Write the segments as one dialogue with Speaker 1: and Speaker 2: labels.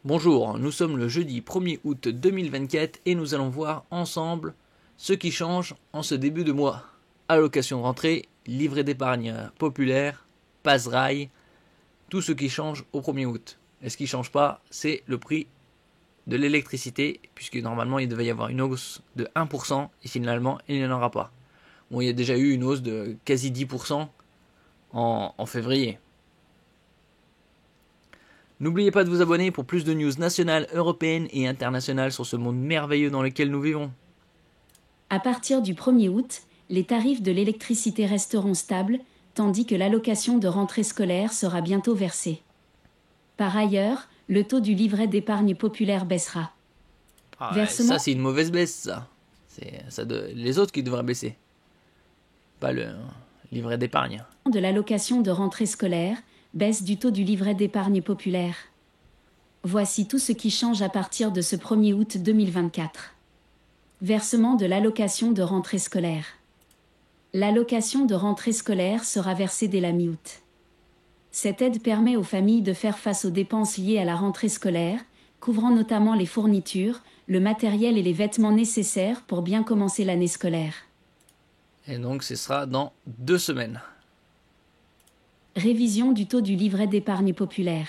Speaker 1: Bonjour, nous sommes le jeudi 1er août 2024 et nous allons voir ensemble ce qui change en ce début de mois. Allocation de rentrée, livret d'épargne populaire, passe-rail, tout ce qui change au 1er août. Et ce qui ne change pas, c'est le prix de l'électricité, puisque normalement il devait y avoir une hausse de 1% et finalement il n'y en aura pas. Bon, il y a déjà eu une hausse de quasi 10% en février. N'oubliez pas de vous abonner pour plus de news nationales, européennes et internationales sur ce monde merveilleux dans lequel nous vivons.
Speaker 2: À partir du 1er août, les tarifs de l'électricité resteront stables, tandis que l'allocation de rentrée scolaire sera bientôt versée. Par ailleurs, le taux du livret d'épargne populaire baissera.
Speaker 1: Ça c'est une mauvaise baisse, ça. C'est les autres qui devraient baisser. Pas le livret d'épargne.
Speaker 2: De l'allocation de rentrée scolaire, baisse du taux du livret d'épargne populaire. Voici tout ce qui change à partir de ce 1er août 2024. Versement de l'allocation de rentrée scolaire. L'allocation de rentrée scolaire sera versée dès la mi-août. Cette aide permet aux familles de faire face aux dépenses liées à la rentrée scolaire, couvrant notamment les fournitures, le matériel et les vêtements nécessaires pour bien commencer l'année scolaire.
Speaker 1: Et donc ce sera dans 2 semaines.
Speaker 2: Révision du taux du livret d'épargne populaire.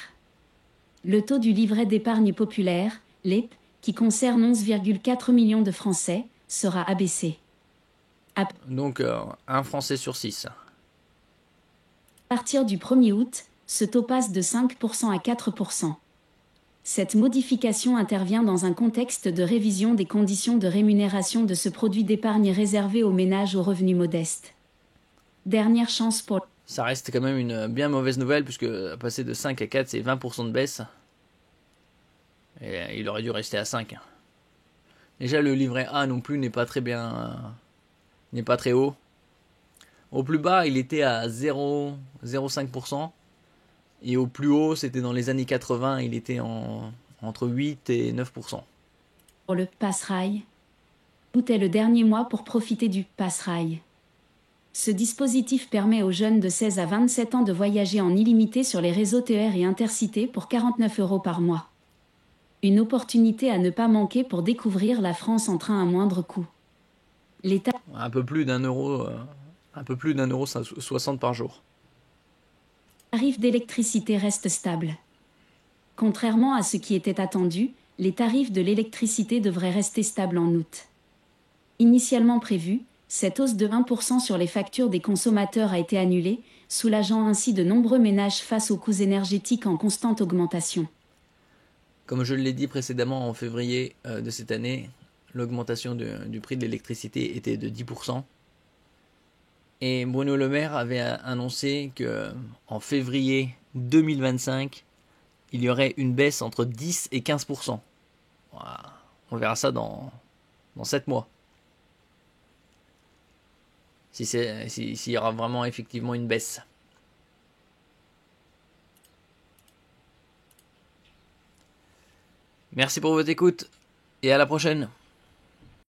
Speaker 2: Le taux du livret d'épargne populaire, l'EP, qui concerne 11,4 millions de Français, sera abaissé.
Speaker 1: Donc un Français sur 6.
Speaker 2: À partir du 1er août, ce taux passe de 5% à 4%. Cette modification intervient dans un contexte de révision des conditions de rémunération de ce produit d'épargne réservé aux ménages aux revenus modestes. Dernière chance pour...
Speaker 1: Ça reste quand même une bien mauvaise nouvelle, puisque passer de 5 à 4, c'est 20% de baisse. Et il aurait dû rester à 5. Déjà, le livret A non plus n'est pas très bien... n'est pas très haut. Au plus bas, il était à 0,05%. Et au plus haut, c'était dans les années 80, il était entre 8 et 9%.
Speaker 2: Pour le passe-rail, août est le dernier mois pour profiter du passe-rail. Ce dispositif permet aux jeunes de 16 à 27 ans de voyager en illimité sur les réseaux TER et Intercités pour 49 € par mois. Une opportunité à ne pas manquer pour découvrir la France en train à moindre coût. L'État...
Speaker 1: Un peu plus d'un euro 60 par jour.
Speaker 2: Les tarifs d'électricité restent stables. Contrairement à ce qui était attendu, les tarifs de l'électricité devraient rester stables en août. Initialement prévu, cette hausse de 1% sur les factures des consommateurs a été annulée, soulageant ainsi de nombreux ménages face aux coûts énergétiques en constante augmentation.
Speaker 1: Comme je l'ai dit précédemment, en février de cette année, l'augmentation du prix de l'électricité était de 10%. Et Bruno Le Maire avait annoncé qu'en février 2025, il y aurait une baisse entre 10 et 15%. Voilà. On verra ça dans 7 mois. S'il y aura vraiment effectivement une baisse. Merci pour votre écoute et à la prochaine.